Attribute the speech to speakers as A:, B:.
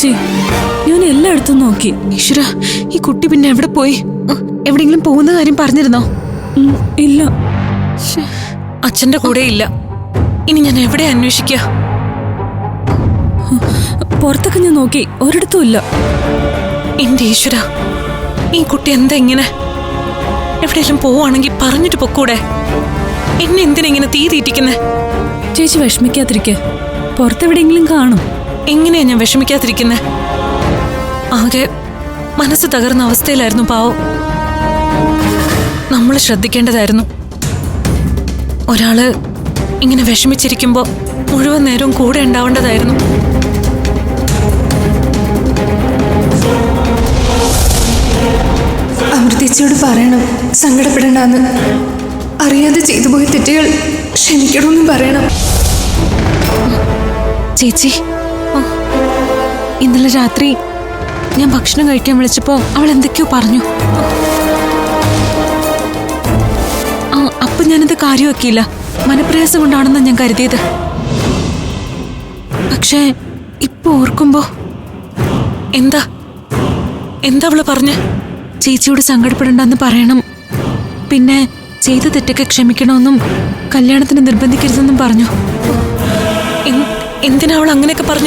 A: ചേച്ചി, ഞാൻ എല്ലായിടത്തും നോക്കി.
B: ഈശ്വര, ഈ കുട്ടി പിന്നെ എവിടെ പോയി? എവിടെയെങ്കിലും പോകുന്ന കാര്യം പറഞ്ഞിരുന്നോ?
A: ഇല്ല.
B: അച്ഛന്റെ കൂടെ ഇല്ല. ഇനി ഞാൻ എവിടെ അന്വേഷിക്കുക?
A: പുറത്തൊക്കെ ഞാൻ നോക്കി, ഒരിടത്തും ഇല്ല.
B: എന്റെ ഈശ്വര, ഈ കുട്ടി എന്താ ഇങ്ങനെ? എവിടെയെങ്കിലും പോവാണെങ്കിൽ പറഞ്ഞിട്ട് പൊക്കൂടെ? എന്നെ എന്തിനാ ഇങ്ങനെ തീ തീറ്റിക്കുന്നേ?
A: ചേച്ചി വിഷമിക്കാതിരിക്കെ, പുറത്തെവിടെയെങ്കിലും കാണും.
B: എങ്ങനെയാ ഞാൻ വിഷമിക്കാതിരിക്കുന്നേ? ആകെ മനസ്സ് തകർന്ന അവസ്ഥയിലായിരുന്നു പാവം. നമ്മൾ ശ്രദ്ധിക്കേണ്ടതായിരുന്നു. ഒരാള് ഇങ്ങനെ വിഷമിച്ചിരിക്കുമ്പോ മുഴുവൻ നേരവും കൂടെ ഉണ്ടാവേണ്ടതായിരുന്നു.
C: അമൃതേച്ചിയോട് പറയണം സങ്കടപ്പെടണ്ടെന്ന്. അറിയാതെ ചെയ്തു പോയ തെറ്റുകൾ ക്ഷമിക്കണമെന്നും പറയണം.
B: ചേച്ചി, ഇന്നലെ രാത്രി ഞാൻ ഭക്ഷണം കഴിക്കാൻ വിളിച്ചപ്പോ അവൾ എന്തൊക്കെയോ പറഞ്ഞു. അപ്പൊ ഞാനിത് കാര്യമാക്കിയില്ല. മനപ്രയാസം കൊണ്ടാണെന്ന് ഞാൻ കരുതിയത്. പക്ഷേ ഇപ്പൊ ഓർക്കുമ്പോ എന്താ അവള് പറഞ്ഞ? ചേച്ചിയോട് സങ്കടപ്പെടണ്ടെന്ന് പറയണം, പിന്നെ ചെയ്ത തെറ്റൊക്കെ ക്ഷമിക്കണമെന്നും കല്യാണത്തിന് നിർബന്ധിക്കരുതെന്നും പറഞ്ഞു. എന്തിനാ അവൾ അങ്ങനെയൊക്കെ പറഞ്ഞ?